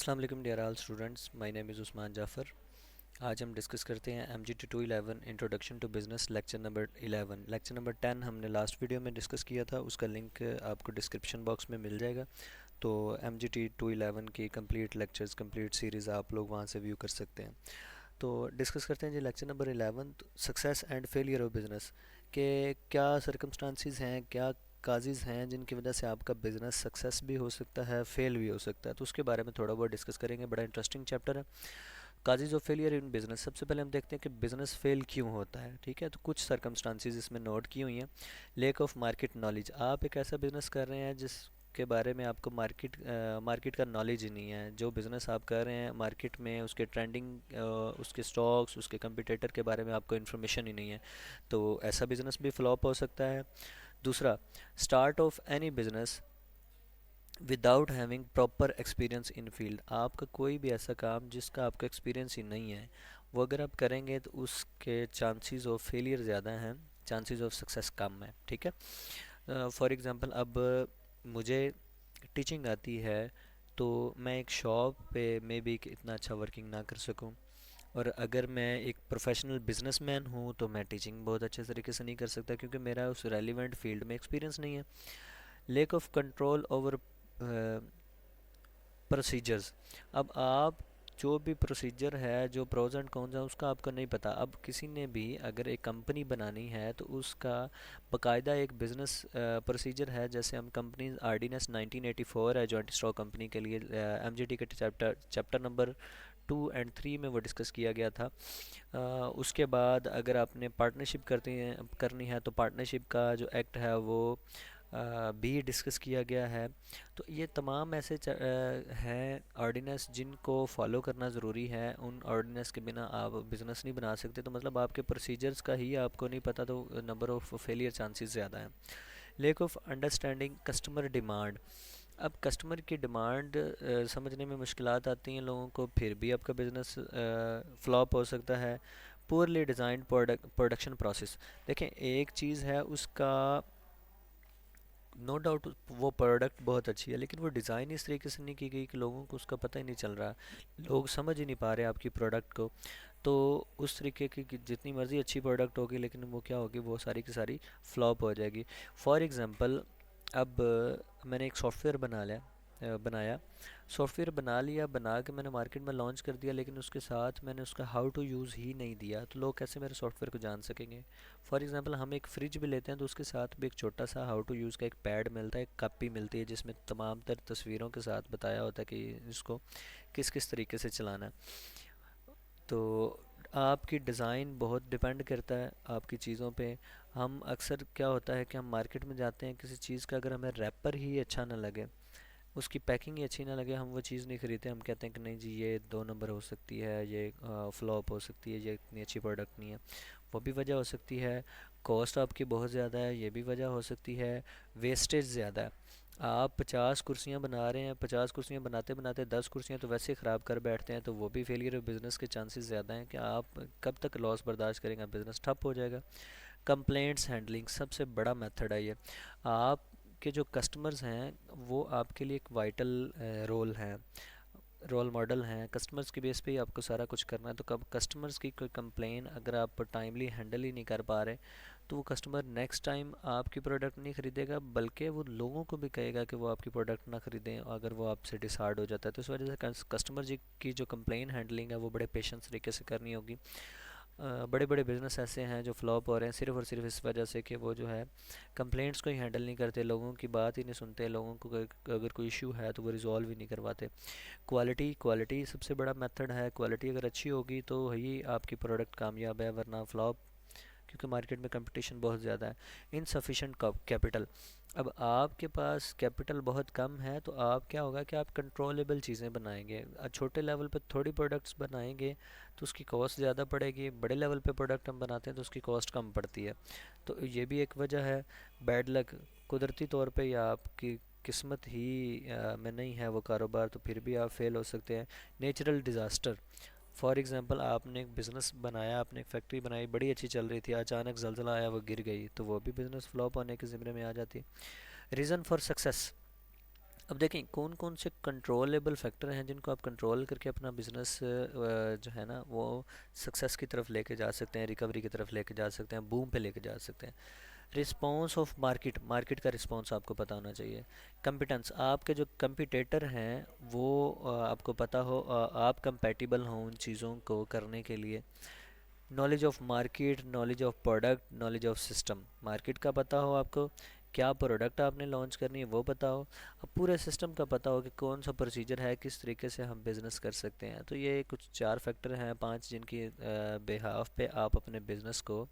अस्सलाम वालेकुम dear all students, my name is Usman Jafar. आज हम डिस्कस करते हैं MGT 211 introduction to business lecture number 11। Lecture number 10 हमने लास्ट वीडियो में डिस्कस किया था, उसका लिंक आपको डिस्क्रिप्शन बॉक्स में मिल जाएगा। तो MGT 211 की कंप्लीट लेक्चर्स कंप्लीट सीरीज़ आप लोग वहाँ से व्यू कर सकते हैं। तो डिस्कस करते हैं जी lecture number 11, success and failure of business के क्या सर्कमस्टांसिस हैं, क्या काजेज़ हैं जिनकी वजह से आपका बिज़नेस सक्सेस भी हो सकता है, फेल भी हो सकता है। तो उसके बारे में थोड़ा बहुत डिस्कस करेंगे। बड़ा इंटरेस्टिंग चैप्टर है causes of failure in business. सबसे पहले हम देखते हैं कि बिज़नेस फेल क्यों होता है। ठीक है, तो कुछ सर्कमस्टांसिस इसमें नोट की हुई हैं। लेक ऑफ मार्केट नॉलेज, आप एक ऐसा बिज़नेस कर रहे हैं जिसके बारे में आपको मार्केट का नॉलेज ही नहीं है। जो बिज़नेस आप कर रहे हैं मार्केट में, उसके ट्रेंडिंग, उसके स्टॉक्स, उसके कंपटीटर के बारे में आपको इन्फॉर्मेशन ही नहीं है, तो ऐसा बिज़नेस भी फ्लॉप हो सकता है। दूसरा, start of any business without having proper experience in field, आपका कोई भी ऐसा काम जिसका आपका एक्सपीरियंस ही नहीं है, वो अगर आप करेंगे तो उसके चांसेस ऑफ फेलियर ज़्यादा हैं, चांसेस ऑफ सक्सेस कम है। ठीक है, फॉर एग्ज़ाम्पल अब मुझे टीचिंग आती है, तो मैं एक शॉप पे मे बी इतना अच्छा वर्किंग ना कर सकूं, और अगर मैं एक प्रोफेशनल बिजनेसमैन हूँ तो मैं टीचिंग बहुत अच्छे तरीके से नहीं कर सकता क्योंकि मेरा उस रेलिवेंट फील्ड में एक्सपीरियंस नहीं है। Lake of control over procedures, अब आप जो भी प्रोसीजर है, जो प्रोज एंड कॉन्स है, उसका आपको नहीं पता। अब किसी ने भी अगर एक कंपनी बनानी है तो उसका बाकायदा एक बिज़नेस प्रोसीजर है। जैसे हम कंपनी आर्डीनेंस 1984 है जॉइंट स्टॉक कंपनी के लिए, एमजीटी के चैप्टर नंबर 2 और 3 में वो डिस्कस किया गया था। उसके बाद अगर आपने पार्टनरशिप करनी है तो पार्टनरशिप का जो एक्ट है वो भी डिस्कस किया गया है। तो ये तमाम ऐसे हैं ऑर्डिनेंस जिनको फॉलो करना ज़रूरी है। उन ऑर्डिनेंस के बिना आप बिज़नेस नहीं बना सकते। तो मतलब आपके प्रोसीजर्स का ही आपको नहीं पता, तो नंबर ऑफ़ फेलियर चांसेस ज़्यादा हैं। Lake of understanding customer demand, अब कस्टमर की डिमांड समझने में मुश्किलात आती हैं लोगों को, फिर भी आपका बिज़नेस फ्लॉप हो सकता है। पुअरली डिज़ाइंड प्रोडक्शन प्रोसेस, देखें एक चीज़ है उसका नो डाउट वो प्रोडक्ट बहुत अच्छी है, लेकिन वो डिज़ाइन इस तरीके से नहीं की गई कि लोगों को उसका पता ही नहीं चल रहा, लोग समझ ही नहीं पा रहे आपकी प्रोडक्ट को। तो उस तरीके की कि जितनी मर्ज़ी अच्छी प्रोडक्ट होगी लेकिन वो क्या होगी, वो सारी की सारी फ्लॉप हो जाएगी। फॉर एग्ज़ाम्पल, अब मैंने एक सॉफ्टवेयर बनाया, सॉफ्टवेयर बना लिया, बना के मैंने मार्केट में लॉन्च कर दिया, लेकिन उसके साथ मैंने उसका हाउ टू यूज़ ही नहीं दिया, तो लोग कैसे मेरे सॉफ्टवेयर को जान सकेंगे। फॉर एग्ज़ाम्पल, हम एक फ्रिज भी लेते हैं तो उसके साथ भी एक छोटा सा हाउ टू यूज़ का एक पैड मिलता है, एक कॉपी मिलती है जिसमें तमाम तर तस्वीरों के साथ बताया होता है कि इसको किस किस तरीके से चलाना है। तो आपकी डिज़ाइन बहुत डिपेंड करता है आपकी चीज़ों पे। हम अक्सर क्या होता है कि हम मार्केट में जाते हैं किसी चीज़ का, अगर हमें रैपर ही अच्छा ना लगे, उसकी पैकिंग ही अच्छी ना लगे, हम वो चीज़ नहीं खरीदते। हम कहते हैं कि नहीं जी ये 2 नंबर हो सकती है, ये फ्लॉप हो सकती है, ये इतनी अच्छी प्रोडक्ट नहीं है। वो भी वजह हो सकती है, कॉस्ट आपकी बहुत ज़्यादा है, ये भी वजह हो सकती है, वेस्टेज ज़्यादा है। आप 50 कुर्सियाँ बना रहे हैं, 50 कुर्सियाँ बनाते बनाते 10 कुर्सियाँ तो वैसे ही ख़राब कर बैठते हैं, तो वो भी फेलियर ऑफ बिज़नेस के चांसेस ज़्यादा हैं कि आप कब तक लॉस बर्दाश्त करेंगे, बिज़नेस ठप हो जाएगा। कंप्लेंट्स हैंडलिंग सबसे बड़ा मेथड है ये। आपके जो कस्टमर्स हैं वो आपके लिए एक वाइटल रोल मॉडल हैं, कस्टमर्स की बेस पे ही आपको सारा कुछ करना है। तो कब कस्टमर्स की कोई कंप्लेन अगर आप टाइमली हैंडल ही नहीं कर पा रहे, तो वो कस्टमर नेक्स्ट टाइम आपकी प्रोडक्ट नहीं ख़रीदेगा, बल्कि वो लोगों को भी कहेगा कि वो आपकी प्रोडक्ट ना ख़रीदें अगर वो आपसे डिसहार्ड हो जाता है। तो इस वजह से कस्टमर जी की जो कंप्लेन हैंडलिंग है वो बड़े पेशेंस तरीके से करनी होगी। बड़े बड़े बिज़नेस ऐसे हैं जो फ्लॉप हो रहे हैं सिर्फ़ और सिर्फ इस वजह से कि वो जो है कंप्लेंट्स को ही हैंडल नहीं करते, लोगों की बात ही नहीं सुनते, लोगों को अगर कोई इशू है तो वो रिज़ॉल्व ही नहीं करवाते। क्वालिटी सबसे बड़ा मेथड है। क्वालिटी अगर अच्छी होगी तो ही आपकी प्रोडक्ट कामयाब है, वरना फ्लॉप, क्योंकि मार्केट में कंपटीशन बहुत ज़्यादा है। इनसफिशेंट कैपिटल, अब आपके पास कैपिटल बहुत कम है तो आप क्या होगा कि आप कंट्रोलेबल चीज़ें बनाएंगे। छोटे लेवल पे थोड़ी प्रोडक्ट्स बनाएंगे तो उसकी कॉस्ट ज़्यादा पड़ेगी, बड़े लेवल पे प्रोडक्ट हम बनाते हैं तो उसकी कॉस्ट कम पड़ती है। तो ये भी एक वजह है। बैड लक, कुदरती तौर पे या आपकी किस्मत ही में नहीं है वो कारोबार, तो फिर भी आप फेल हो सकते हैं। नेचुरल डिज़ास्टर, फॉर एग्ज़ाम्पल आपने एक बिज़नेस बनाया, आपने एक फैक्ट्री बनाई, बड़ी अच्छी चल रही थी, अचानक ज़लज़ला आया, वो गिर गई, तो वो भी बिज़नेस फ्लॉप होने के ज़िम्मे में आ जाती है। रीज़न फॉर सक्सेस, अब देखें कौन कौन से कंट्रोलेबल फैक्टर हैं जिनको आप कंट्रोल करके अपना बिजनेस जो है ना वो सक्सेस की तरफ लेके जा सकते हैं, रिकवरी की तरफ लेके जा सकते हैं, बूम पे लेके जा सकते हैं। रिस्पॉन्स ऑफ मार्केट, मार्केट का रिस्पॉन्स आपको पता होना चाहिए। कंपिटेंस, आपके जो कंपिटेटर हैं वो आपको पता हो, आप कंपेटिबल हों उन चीज़ों को करने के लिए। Knowledge of market, knowledge of product, knowledge of system, market का पता हो आपको, क्या प्रोडक्ट आपने लॉन्च करनी है वो पता हो, अब पूरे सिस्टम का पता हो कि कौन सा प्रोसीजर है, किस तरीके से हम बिज़नेस कर सकते हैं। तो ये कुछ 4 फैक्टर हैं 5 जिनकी बेहाफ पे आप अपने बिज़नेस को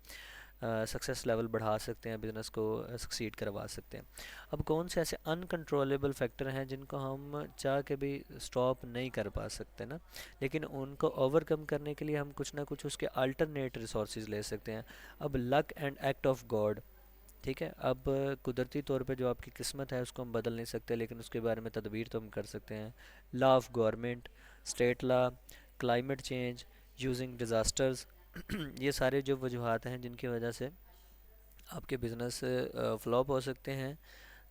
सक्सेस लेवल बढ़ा सकते हैं, बिज़नेस को सक्सीड करवा सकते हैं। अब कौन से ऐसे अनकंट्रोलेबल फैक्टर हैं जिनको हम चाह के भी स्टॉप नहीं कर पा सकते ना, लेकिन उनको ओवरकम करने के लिए हम कुछ ना कुछ उसके अल्टरनेट रिसोर्सेज ले सकते हैं। अब luck and act of God, ठीक है, अब कुदरती तौर पे जो आपकी किस्मत है उसको हम बदल नहीं सकते, लेकिन उसके बारे में तदबीर तो हम कर सकते हैं। Law of government, state law, climate change, using disasters, ये सारे जो वजूहात हैं जिनकी वजह से आपके बिज़नेस फ्लॉप हो सकते हैं।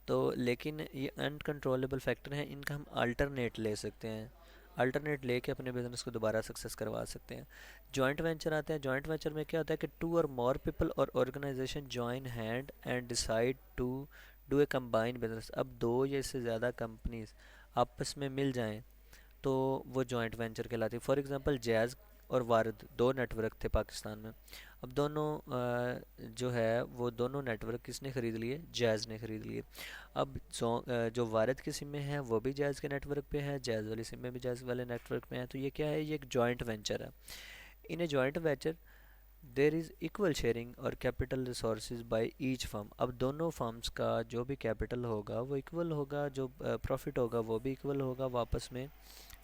तो लेकिन ये अनकंट्रोलेबल फैक्टर हैं, इनका हम अल्टरनेट ले सकते हैं, अल्टरनेट लेके अपने बिज़नेस को दोबारा सक्सेस करवा सकते हैं। जॉइंट वेंचर आते हैं। जॉइंट वेंचर में क्या होता है कि 2 और मोर पीपल और organization join hand and decide to do a combined business. अब 2 या इससे ज़्यादा कंपनीज आपस में मिल जाएं तो वो जॉइंट वेंचर कहलाती है। फॉर एग्जांपल जैज़ और वारद 2 नेटवर्क थे पाकिस्तान में। अब दोनों जो है वो दोनों नेटवर्क किसने ख़रीद लिए? जैज़ ने ख़रीद लिए। अब जो वारद की सिमें हैं वो भी जैज़ के नेटवर्क पे है, जैज़ वाली सिमें भी जैज़ वाले नेटवर्क पे हैं। तो ये क्या है? ये एक जॉइंट वेंचर है। In a joint venture there is equal sharing और capital resources by each firm. अब दोनों फर्म्स का जो भी कैपिटल होगा वो इक्वल होगा, जो प्रॉफिट होगा वो भी इक्वल होगा, वापस में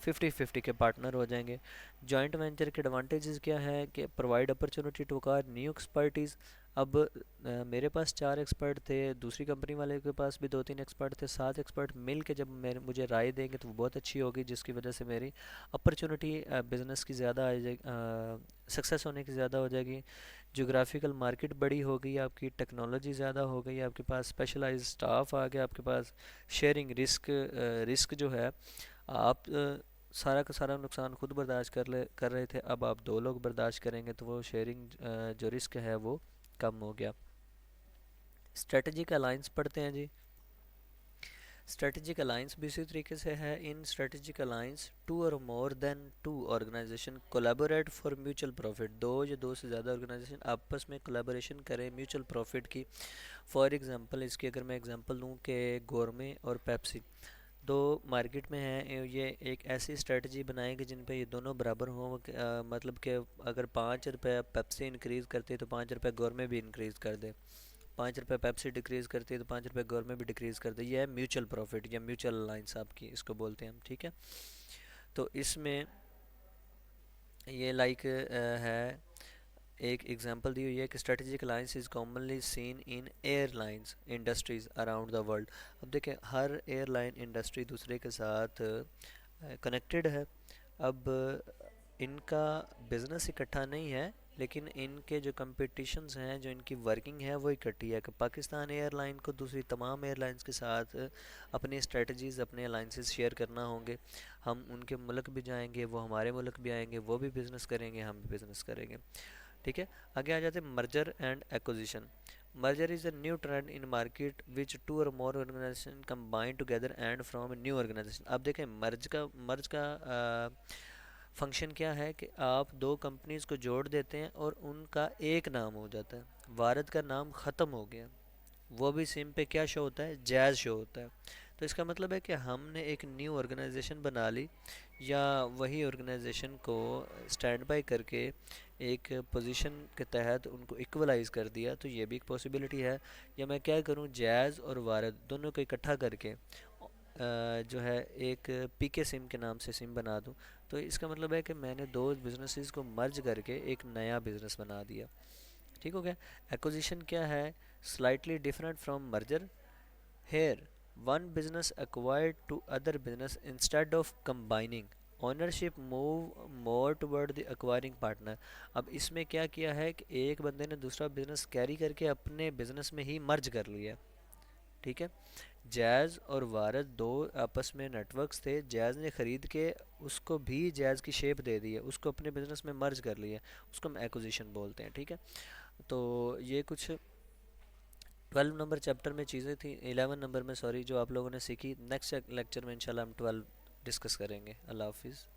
50-50 के पार्टनर हो जाएंगे। जॉइंट वेंचर के एडवांटेजेस क्या है कि provide opportunity to acquire new expertise. अब मेरे पास 4 एक्सपर्ट थे, दूसरी कंपनी वाले के पास भी 2-3 एक्सपर्ट थे, 7 एक्सपर्ट मिल के जब मेरे मुझे राय देंगे तो वो बहुत अच्छी होगी, जिसकी वजह से मेरी अपॉर्चुनिटी बिज़नेस की ज़्यादा आ जाएगी, सक्सेस होने की ज़्यादा हो जाएगी। जोग्राफिकल मार्केट बड़ी हो गई, आपकी टेक्नोलॉजी ज़्यादा हो गई, आपके पास स्पेशलाइज्ड स्टाफ आ गया, आपके पास शेयरिंग रिस्क जो है, आप सारा का सारा नुकसान खुद बर्दाश्त कर रहे थे, अब आप 2 लोग बर्दाश्त करेंगे तो वो शेयरिंग जो रिस्क है वो कम हो गया। स्ट्रेटजिक अलाइंस पढ़ते हैं जी। स्ट्रेटजिक अलाइंस भी इसी तरीके से है। इन स्ट्रेटजिक अलाइंस 2 और more then 2 organization collaborate for mutual profit. 2 या 2 से ज़्यादा ऑर्गेनाइजेशन आपस में कोलैबोरेशन करें म्यूचुअल प्रॉफिट की। फॉर एग्जांपल, इसकी अगर मैं एग्जांपल दूं कि गोरमे और पेप्सी दो मार्केट में हैं, ये एक ऐसी स्ट्रेटजी बनाएंगे जिन पे ये दोनों बराबर हों, मतलब कि अगर 5 रुपये पेप्सी इंक्रीज़ करते तो 5 रुपये गवर्नमेंट भी इंक्रीज़ कर दे, 5 रुपये पेप्सी डिक्रीज़ करती है तो 5 रुपये गवर्नमेंट भी डिक्रीज़ कर दे। ये है म्यूचुअल प्रॉफिट या म्यूचुअल अलाइंस आपकी इसको बोलते हैं हम, ठीक है। तो इसमें ये लाइक है, एक एग्जांपल दी हुई है कि strategic alliance is commonly seen in airlines industries around the world. अब देखें हर एयरलाइन इंडस्ट्री दूसरे के साथ कनेक्टेड है। अब इनका बिज़नेस इकट्ठा नहीं है, लेकिन इनके जो कंपटीशंस हैं, जो इनकी वर्किंग है वो इकट्ठी है कि पाकिस्तान एयरलाइन को दूसरी तमाम एयरलाइंस के साथ अपनी स्ट्रेटजीज़, अपने अलाइंसेस शेयर करना होंगे। हम उनके मुल्क भी जाएंगे, वो हमारे मुल्क भी आएंगे, वो भी बिज़नेस करेंगे, हम भी बिज़नेस करेंगे, ठीक है। आगे आ जाते हैं merger and acquisition. Merger is a new trend in market which 2 और more organisation combine together and from new organisation. अब देखें मर्ज का फंक्शन क्या है कि आप 2 कंपनीज को जोड़ देते हैं और उनका एक नाम हो जाता है। वारद का नाम ख़त्म हो गया, वो भी सिम पे क्या शो होता है? जैज़ शो होता है। तो इसका मतलब है कि हमने एक न्यू ऑर्गेनाइजेशन बना ली, या वही ऑर्गेनाइजेशन को स्टैंड बाय करके एक पोजीशन के तहत उनको इक्वलाइज कर दिया, तो ये भी एक पॉसिबिलिटी है। या मैं क्या करूं, जैज़ और वारद दोनों को इकट्ठा करके जो है एक पीके सिम के नाम से सिम बना दूं। तो इसका मतलब है कि मैंने 2 बिजनेसेस को मर्ज करके एक नया बिज़नेस बना दिया, ठीक हो गया। एक्विजिशन क्या है? Slightly different from merger. Here one business acquired to other business instead of combining, ownership move more toward the acquiring partner. अब इसमें क्या किया है कि एक बंदे ने दूसरा बिजनेस कैरी करके अपने बिजनेस में ही मर्ज कर लिया, ठीक है। जैज़ और वारस दो आपस में नेटवर्क्स थे। जैज़ ने ख़रीद के उसको भी जैज़ की शेप दे दी है, उसको अपने बिजनेस में मर्ज कर लिया, उसको हम एक्विजिशन बोलते हैं, ठीक है। तो ये कुछ 12 नंबर चैप्टर में चीज़ें थी, 11 नंबर में सॉरी, जो आप लोगों ने सीखी। नेक्स्ट लेक्चर में इंशाल्लाह हम 12 डिस्कस करेंगे। अल्लाह हाफिज़।